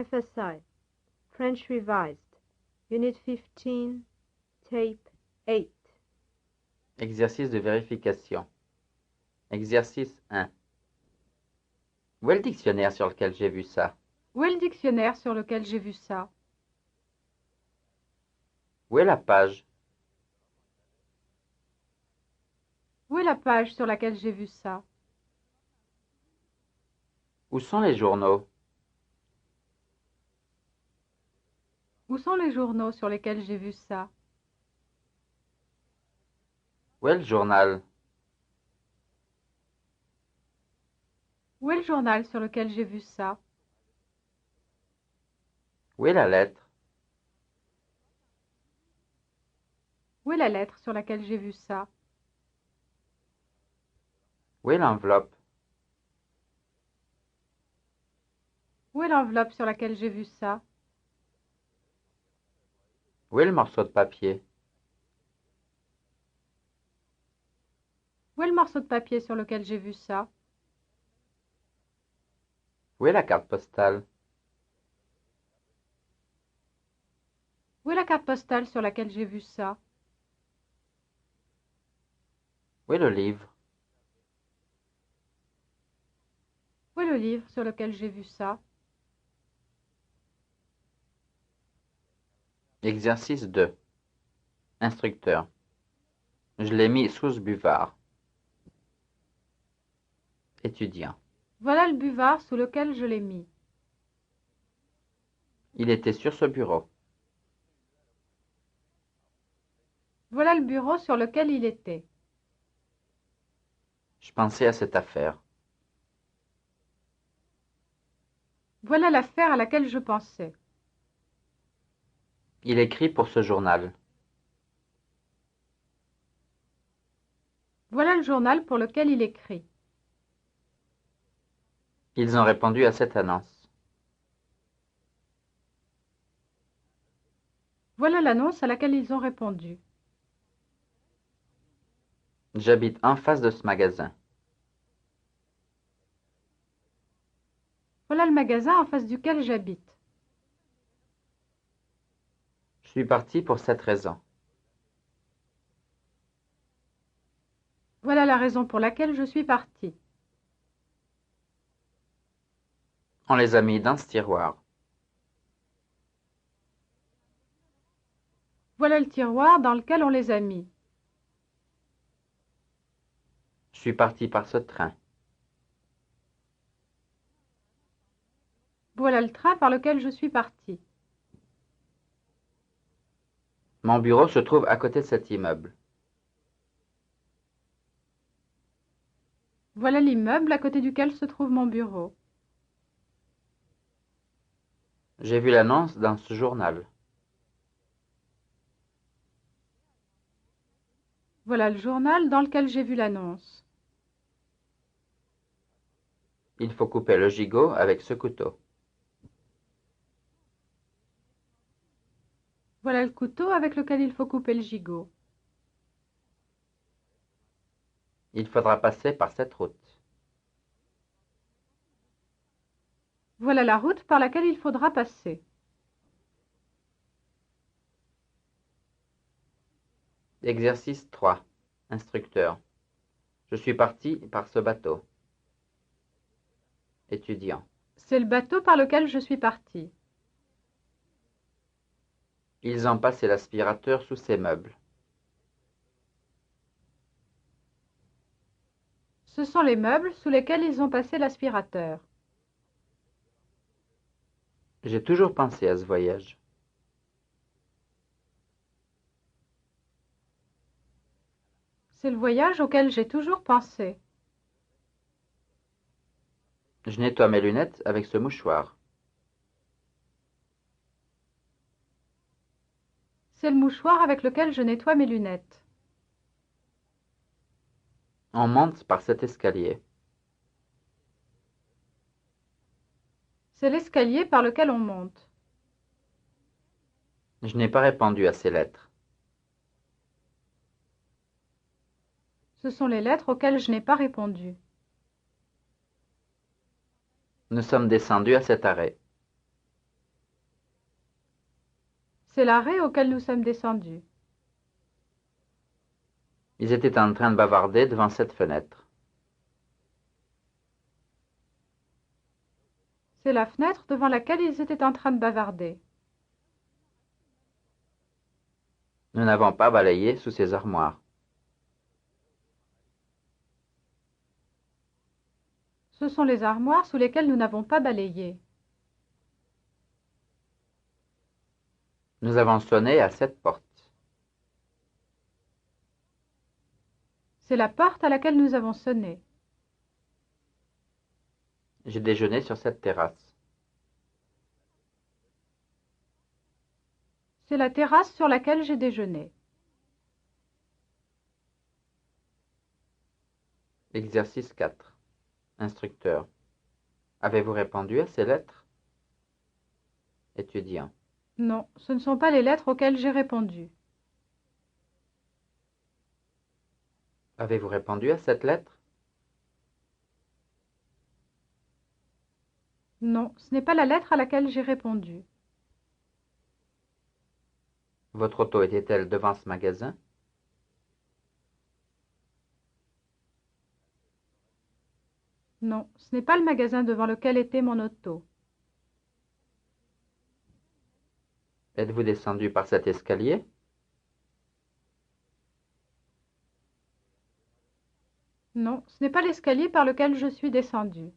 FSI, French Revised, Unit 15, Tape 8. Exercice de vérification. Exercice 1. Où est le dictionnaire sur lequel j'ai vu ça? Où est le dictionnaire sur lequel j'ai vu ça? Où est la page? Où est la page sur laquelle j'ai vu ça? Où sont les journaux? Où sont les journaux sur lesquels j'ai vu ça? Où est le journal? Où est le journal sur lequel j'ai vu ça? Où est la lettre? Où est la lettre sur laquelle j'ai vu ça? Où est l'enveloppe? Où est l'enveloppe sur laquelle j'ai vu ça? Où est le morceau de papier? Où est le morceau de papier sur lequel j'ai vu ça? Où est la carte postale? Où est la carte postale sur laquelle j'ai vu ça? Où est le livre? Où est le livre sur lequel j'ai vu ça? Exercice 2. Instructeur. Je l'ai mis sous ce buvard. Étudiant. Voilà le buvard sous lequel je l'ai mis. Il était sur ce bureau. Voilà le bureau sur lequel il était. Je pensais à cette affaire. Voilà l'affaire à laquelle je pensais. Il écrit pour ce journal. Voilà le journal pour lequel il écrit. Ils ont répondu à cette annonce. Voilà l'annonce à laquelle ils ont répondu. J'habite en face de ce magasin. Voilà le magasin en face duquel j'habite. Je suis parti pour cette raison. Voilà la raison pour laquelle je suis partie. On les a mis dans ce tiroir. Voilà le tiroir dans lequel on les a mis. Je suis parti par ce train. Voilà le train par lequel je suis partie. Mon bureau se trouve à côté de cet immeuble. Voilà l'immeuble à côté duquel se trouve mon bureau. J'ai vu l'annonce dans ce journal. Voilà le journal dans lequel j'ai vu l'annonce. Il faut couper le gigot avec ce couteau. Voilà le couteau avec lequel il faut couper le gigot. Il faudra passer par cette route. Voilà la route par laquelle il faudra passer. Exercice 3. Instructeur. Je suis parti par ce bateau. Étudiant. C'est le bateau par lequel je suis partie. Ils ont passé l'aspirateur sous ces meubles. Ce sont les meubles sous lesquels ils ont passé l'aspirateur. J'ai toujours pensé à ce voyage. C'est le voyage auquel j'ai toujours pensé. Je nettoie mes lunettes avec ce mouchoir. C'est le mouchoir avec lequel je nettoie mes lunettes. On monte par cet escalier. C'est l'escalier par lequel on monte. Je n'ai pas répondu à ces lettres. Ce sont les lettres auxquelles je n'ai pas répondu. Nous sommes descendus à cet arrêt. C'est l'arrêt auquel nous sommes descendus. Ils étaient en train de bavarder devant cette fenêtre. C'est la fenêtre devant laquelle ils étaient en train de bavarder. Nous n'avons pas balayé sous ces armoires. Ce sont les armoires sous lesquelles nous n'avons pas balayé. Nous avons sonné à cette porte. C'est la porte à laquelle nous avons sonné. J'ai déjeuné sur cette terrasse. C'est la terrasse sur laquelle j'ai déjeuné. Exercice 4. Instructeur. Avez-vous répondu à ces lettres? Étudiant. Non, ce ne sont pas les lettres auxquelles j'ai répondu. Avez-vous répondu à cette lettre? Non, ce n'est pas la lettre à laquelle j'ai répondu. Votre auto était-elle devant ce magasin? Non, ce n'est pas le magasin devant lequel était mon auto. Êtes-vous descendu par cet escalier? Non, ce n'est pas l'escalier par lequel je suis descendu.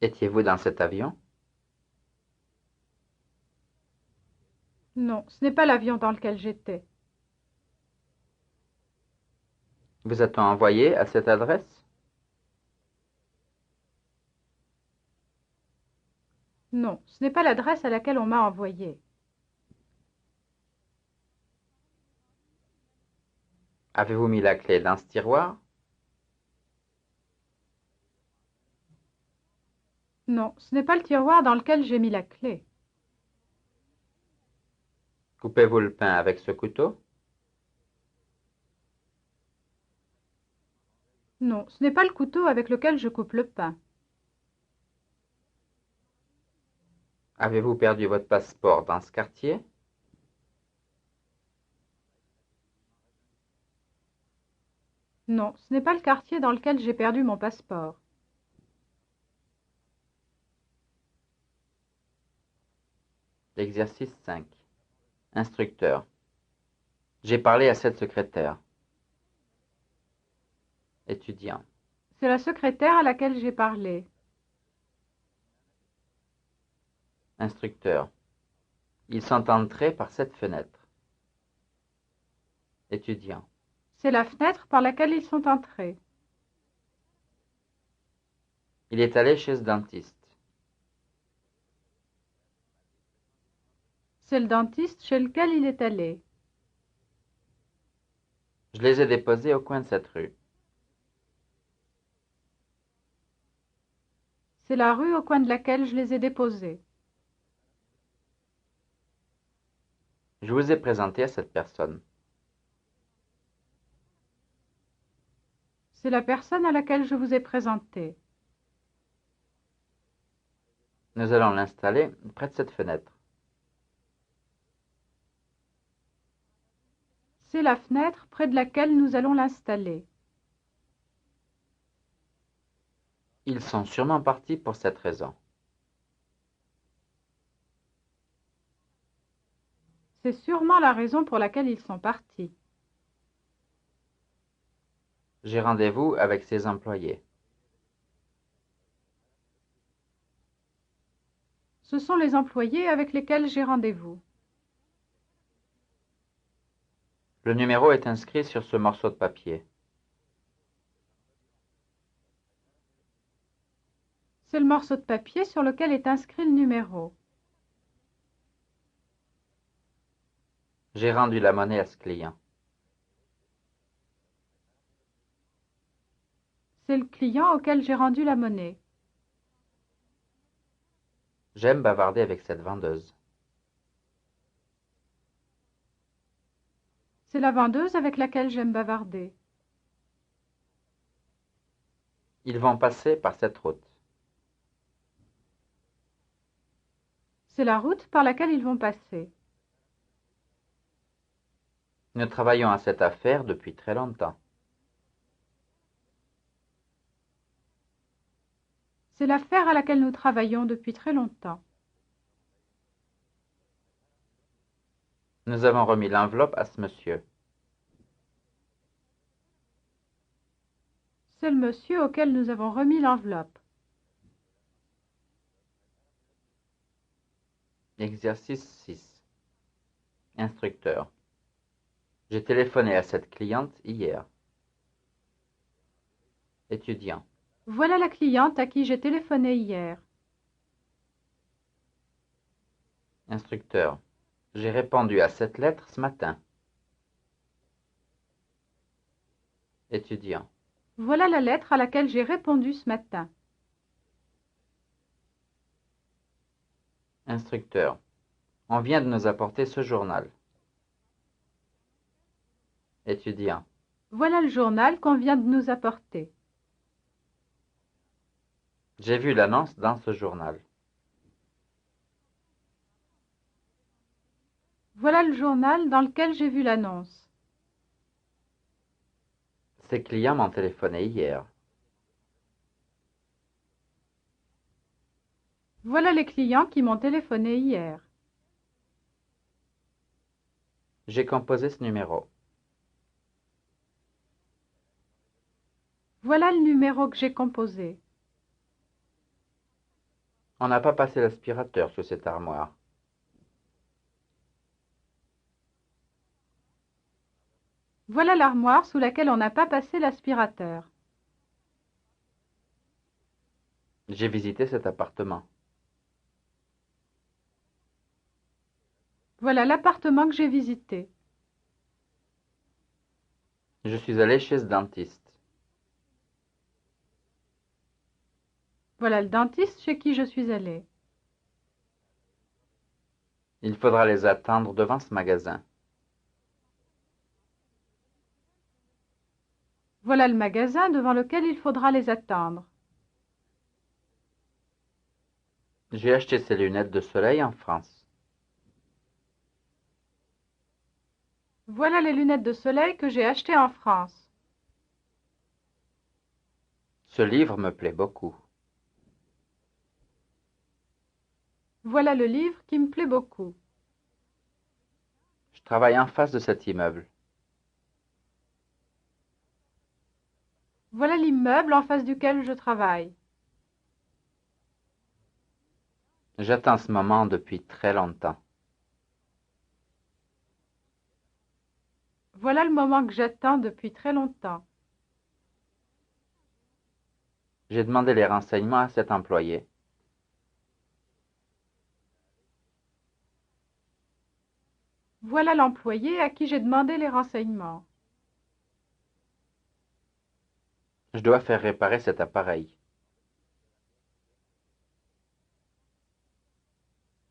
Étiez-vous dans cet avion? Non, ce n'est pas l'avion dans lequel j'étais. Vous a-t-on envoyé à cette adresse? Non, ce n'est pas l'adresse à laquelle on m'a envoyé. Avez-vous mis la clé dans ce tiroir? Non, ce n'est pas le tiroir dans lequel j'ai mis la clé. Coupez-vous le pain avec ce couteau? Non, ce n'est pas le couteau avec lequel je coupe le pain. Avez-vous perdu votre passeport dans ce quartier? Non, ce n'est pas le quartier dans lequel j'ai perdu mon passeport. Exercice 5. Instructeur. J'ai parlé à cette secrétaire. Étudiant. C'est la secrétaire à laquelle j'ai parlé. Instructeur. Ils sont entrés par cette fenêtre. Étudiant. C'est la fenêtre par laquelle ils sont entrés. Il est allé chez ce dentiste. C'est le dentiste chez lequel il est allé. Je les ai déposés au coin de cette rue. C'est la rue au coin de laquelle je les ai déposés. Je vous ai présenté à cette personne. C'est la personne à laquelle je vous ai présenté. Nous allons l'installer près de cette fenêtre. C'est la fenêtre près de laquelle nous allons l'installer. Ils sont sûrement partis pour cette raison. C'est sûrement la raison pour laquelle ils sont partis. J'ai rendez-vous avec ses employés. Ce sont les employés avec lesquels j'ai rendez-vous. Le numéro est inscrit sur ce morceau de papier. C'est le morceau de papier sur lequel est inscrit le numéro. J'ai rendu la monnaie à ce client. C'est le client auquel j'ai rendu la monnaie. J'aime bavarder avec cette vendeuse. C'est la vendeuse avec laquelle j'aime bavarder. Ils vont passer par cette route. C'est la route par laquelle ils vont passer. Nous travaillons à cette affaire depuis très longtemps. C'est l'affaire à laquelle nous travaillons depuis très longtemps. Nous avons remis l'enveloppe à ce monsieur. C'est le monsieur auquel nous avons remis l'enveloppe. Exercice 6. Instructeur. J'ai téléphoné à cette cliente hier. Étudiant. Voilà la cliente à qui j'ai téléphoné hier. Instructeur. J'ai répondu à cette lettre ce matin. Étudiant. Voilà la lettre à laquelle j'ai répondu ce matin. Instructeur. On vient de nous apporter ce journal. Étudiant. Voilà le journal qu'on vient de nous apporter. J'ai vu l'annonce dans ce journal. Voilà le journal dans lequel j'ai vu l'annonce. Ces clients m'ont téléphoné hier. Voilà les clients qui m'ont téléphoné hier. J'ai composé ce numéro. Voilà le numéro que j'ai composé. On n'a pas passé l'aspirateur sous cette armoire. Voilà l'armoire sous laquelle on n'a pas passé l'aspirateur. J'ai visité cet appartement. Voilà l'appartement que j'ai visité. Je suis allé chez ce dentiste. Voilà le dentiste chez qui je suis allée. Il faudra les attendre devant ce magasin. Voilà le magasin devant lequel il faudra les attendre. J'ai acheté ces lunettes de soleil en France. Voilà les lunettes de soleil que j'ai achetées en France. Ce livre me plaît beaucoup. Voilà le livre qui me plaît beaucoup. Je travaille en face de cet immeuble. Voilà l'immeuble en face duquel je travaille. J'attends ce moment depuis très longtemps. Voilà le moment que j'attends depuis très longtemps. J'ai demandé les renseignements à cet employé. Voilà l'employé à qui j'ai demandé les renseignements. Je dois faire réparer cet appareil.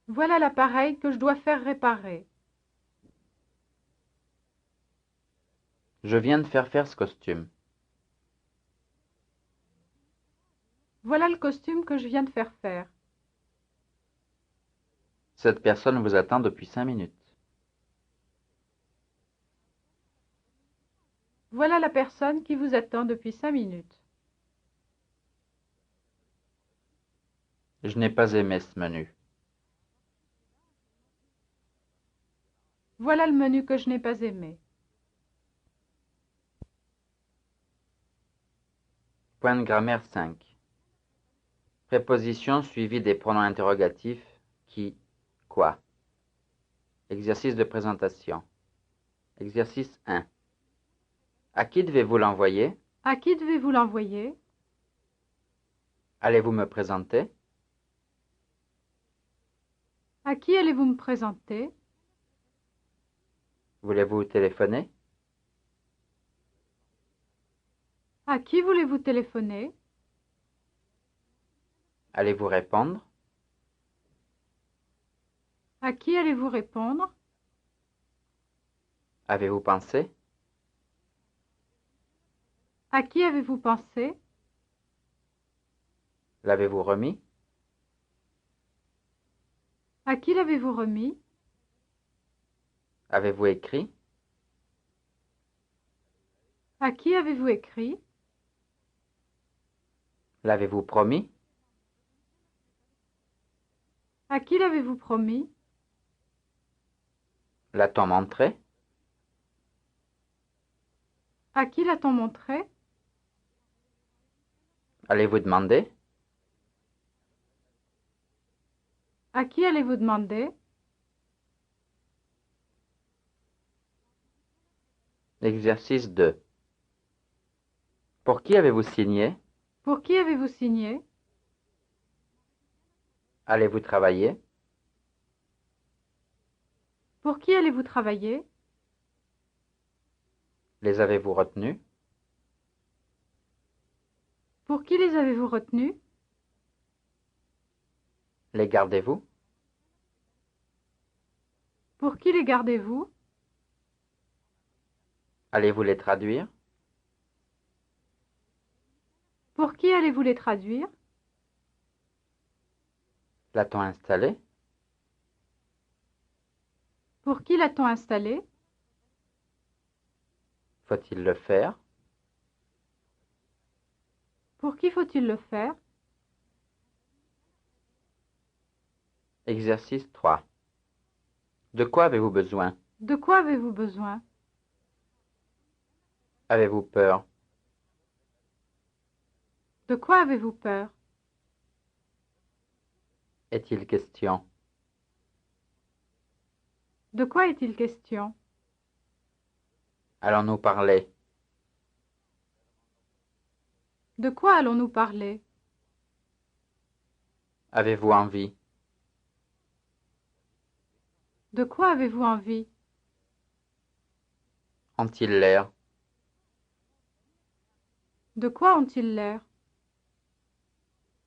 Voilà l'appareil que je dois faire réparer. Je viens de faire ce costume. Voilà le costume que je viens de faire faire. Cette personne vous attend depuis 5 minutes. Voilà la personne qui vous attend depuis 5 minutes. Je n'ai pas aimé ce menu. Voilà le menu que je n'ai pas aimé. Point de grammaire 5. Préposition suivie des pronoms interrogatifs qui, quoi. Exercice de présentation. Exercice 1. À qui devez-vous l'envoyer? À qui devez-vous l'envoyer? Allez-vous me présenter? À qui allez-vous me présenter? Voulez-vous téléphoner? À qui voulez-vous téléphoner? Allez-vous répondre? À qui allez-vous répondre? Avez-vous pensé? À qui avez-vous pensé? L'avez-vous remis? À qui l'avez-vous remis? Avez-vous écrit? À qui avez-vous écrit? L'avez-vous promis? À qui l'avez-vous promis? L'a-t-on montré? À qui l'a-t-on montré? Allez-vous demander? À qui allez-vous demander? Exercice 2. Pour qui avez-vous signé? Pour qui avez-vous signé? Allez-vous travailler? Pour qui allez-vous travailler? Les avez-vous retenus? Pour qui les avez-vous retenus? Les gardez-vous? Pour qui les gardez-vous? Allez-vous les traduire? Pour qui allez-vous les traduire? L'a-t-on installé? Pour qui l'a-t-on installé? Faut-il le faire? Pour qui faut-il le faire? Exercice 3. De quoi avez-vous besoin? De quoi avez-vous besoin? Avez-vous peur? De quoi avez-vous peur? Est-il question? De quoi est-il question? Allons-nous parler? De quoi allons-nous parler? Avez-vous envie? De quoi avez-vous envie? Ont-ils l'air? De quoi ont-ils l'air?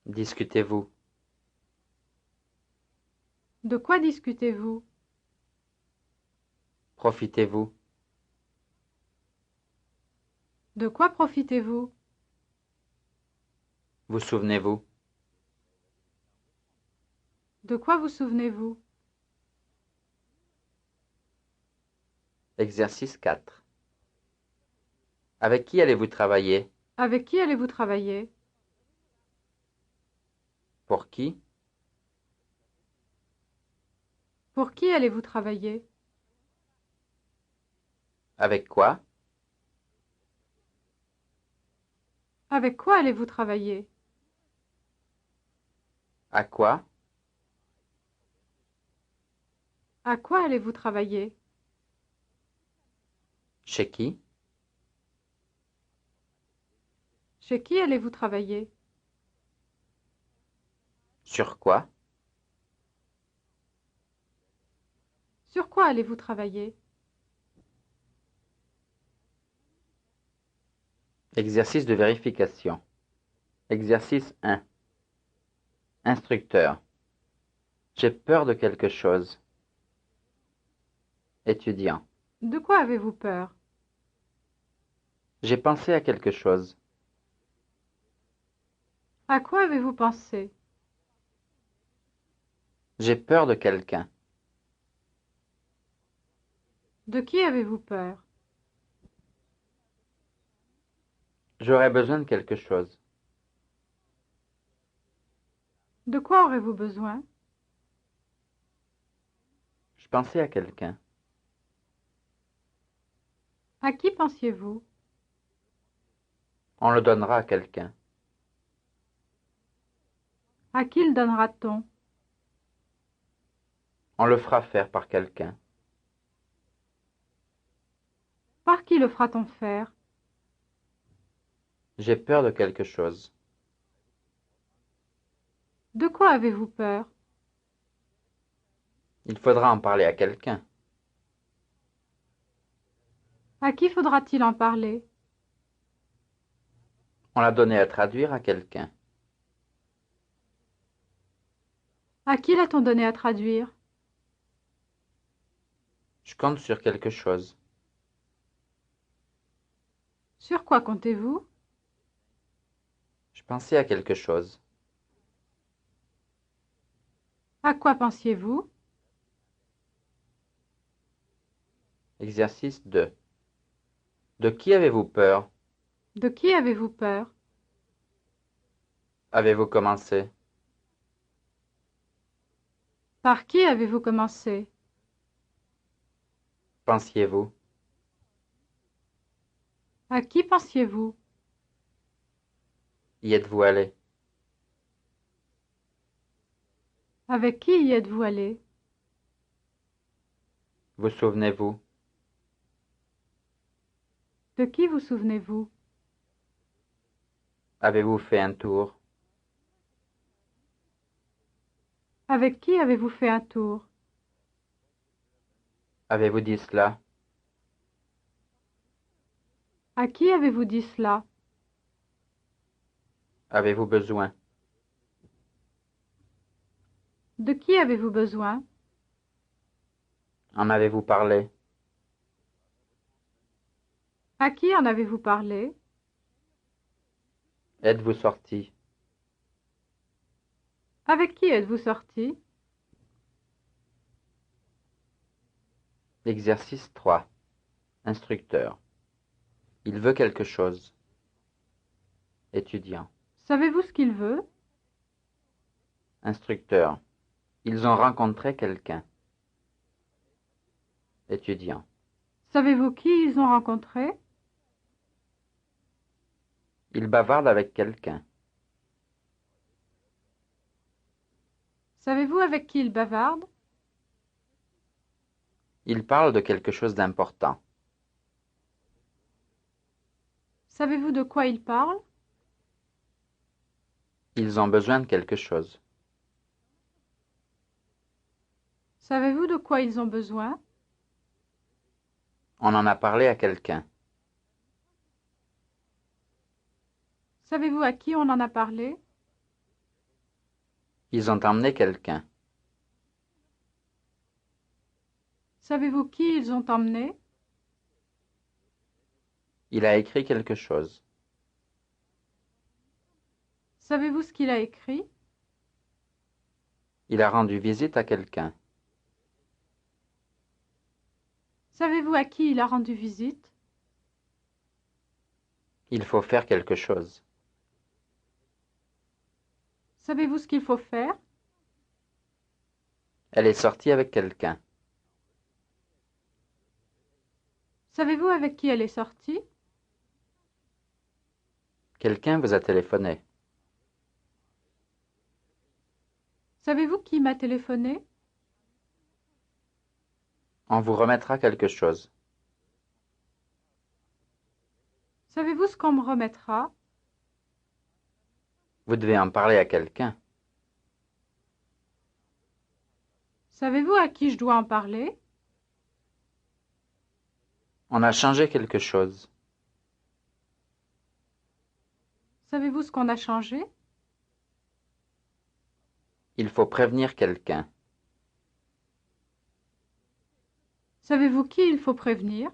Discutez-vous? De quoi discutez-vous? Profitez-vous? De quoi profitez-vous? Vous souvenez-vous? De quoi vous souvenez-vous? Exercice 4. Avec qui allez-vous travailler? Avec qui allez-vous travailler? Pour qui? Pour qui allez-vous travailler? Avec quoi? Avec quoi allez-vous travailler? À quoi? À quoi allez-vous travailler? Chez qui? Chez qui allez-vous travailler? Sur quoi? Sur quoi allez-vous travailler? Exercice de vérification. Exercice 1. Instructeur. J'ai peur de quelque chose. Étudiant. De quoi avez-vous peur? J'ai pensé à quelque chose. À quoi avez-vous pensé? J'ai peur de quelqu'un. De qui avez-vous peur? J'aurais besoin de quelque chose. De quoi aurez-vous besoin? Je pensais à quelqu'un. À qui pensiez-vous? On le donnera à quelqu'un. À qui le donnera-t-on? On le fera faire par quelqu'un. Par qui le fera-t-on faire? J'ai peur de quelque chose. De quoi avez-vous peur? Il faudra en parler à quelqu'un. À qui faudra-t-il en parler? On l'a donné à traduire à quelqu'un. À qui l'a-t-on donné à traduire? Je compte sur quelque chose. Sur quoi comptez-vous? Je pensais à quelque chose. À quoi pensiez-vous? Exercice 2. De qui avez-vous peur? De qui avez-vous peur? Avez-vous commencé? Par qui avez-vous commencé? Pensiez-vous? À qui pensiez-vous? Y êtes-vous allé? Avec qui y êtes-vous allé? Vous souvenez-vous? De qui vous souvenez-vous? Avez-vous fait un tour? Avec qui avez-vous fait un tour? Avez-vous dit cela? À qui avez-vous dit cela? Avez-vous besoin? De qui avez-vous besoin? En avez-vous parlé? À qui en avez-vous parlé? Êtes-vous sorti? Avec qui êtes-vous sorti? Exercice 3. Instructeur. Il veut quelque chose. Étudiant. Savez-vous ce qu'il veut? Instructeur. Ils ont rencontré quelqu'un. Étudiant. Savez-vous qui ils ont rencontré? Ils bavardent avec quelqu'un. Savez-vous avec qui ils bavardent? Ils parlent de quelque chose d'important. Savez-vous de quoi ils parlent? Ils ont besoin de quelque chose. Savez-vous de quoi ils ont besoin? On en a parlé à quelqu'un. Savez-vous à qui on en a parlé? Ils ont emmené quelqu'un. Savez-vous qui ils ont emmené? Il a écrit quelque chose. Savez-vous ce qu'il a écrit? Il a rendu visite à quelqu'un. Savez-vous à qui il a rendu visite? Il faut faire quelque chose. Savez-vous ce qu'il faut faire? Elle est sortie avec quelqu'un. Savez-vous avec qui elle est sortie? Quelqu'un vous a téléphoné. Savez-vous qui m'a téléphoné? On vous remettra quelque chose. Savez-vous ce qu'on me remettra? Vous devez en parler à quelqu'un. Savez-vous à qui je dois en parler? On a changé quelque chose. Savez-vous ce qu'on a changé? Il faut prévenir quelqu'un. Savez-vous qui il faut prévenir?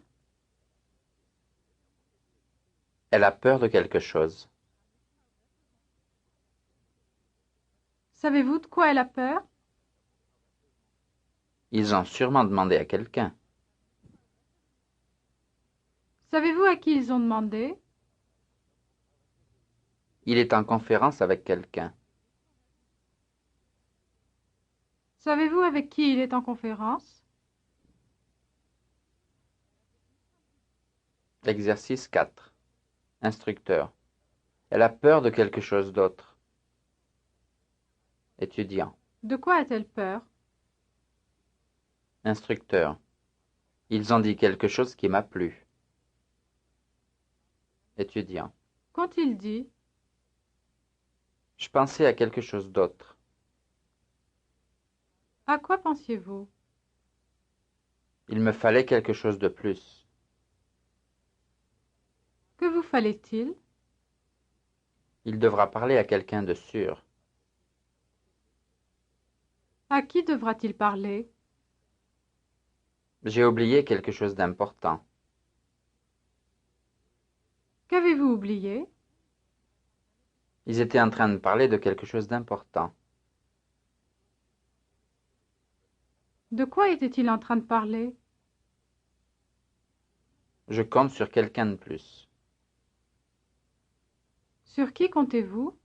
Elle a peur de quelque chose. Savez-vous de quoi elle a peur? Ils ont sûrement demandé à quelqu'un. Savez-vous à qui ils ont demandé? Il est en conférence avec quelqu'un. Savez-vous avec qui il est en conférence? Exercice 4. Instructeur. Elle a peur de quelque chose d'autre. Étudiant. De quoi a-t-elle peur? Instructeur. Ils ont dit quelque chose qui m'a plu. Étudiant. Qu'ont-ils dit? Je pensais à quelque chose d'autre. À quoi pensiez-vous? Il me fallait quelque chose de plus. Que vous fallait-il? Il devra parler à quelqu'un de sûr. À qui devra-t-il parler? J'ai oublié quelque chose d'important. Qu'avez-vous oublié? Ils étaient en train de parler de quelque chose d'important. De quoi était-il en train de parler? Je compte sur quelqu'un de plus. Sur qui comptez-vous?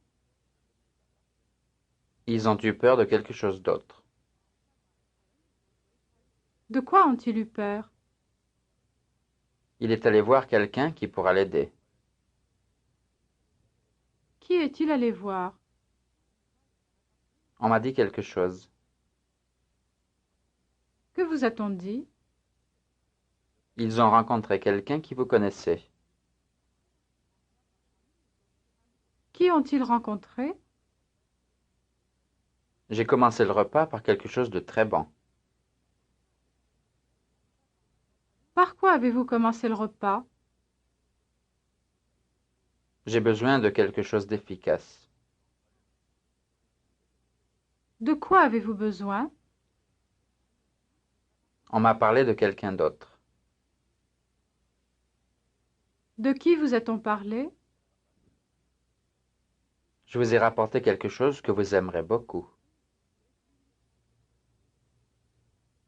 Ils ont eu peur de quelque chose d'autre. De quoi ont-ils eu peur? Il est allé voir quelqu'un qui pourra l'aider. Qui est-il allé voir? On m'a dit quelque chose. Que vous a-t-on dit? Ils ont rencontré quelqu'un qui vous connaissait. Qui ont-ils rencontré? J'ai commencé le repas par quelque chose de très bon. Par quoi avez-vous commencé le repas? J'ai besoin de quelque chose d'efficace. De quoi avez-vous besoin? On m'a parlé de quelqu'un d'autre. De qui vous a-t-on parlé? Je vous ai rapporté quelque chose que vous aimerez beaucoup.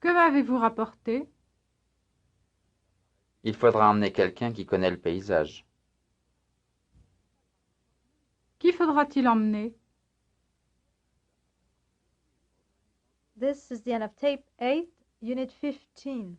Que m'avez-vous rapporté? Il faudra emmener quelqu'un qui connaît le paysage. Qui faudra-t-il emmener? This is the end of tape 8, unit 15.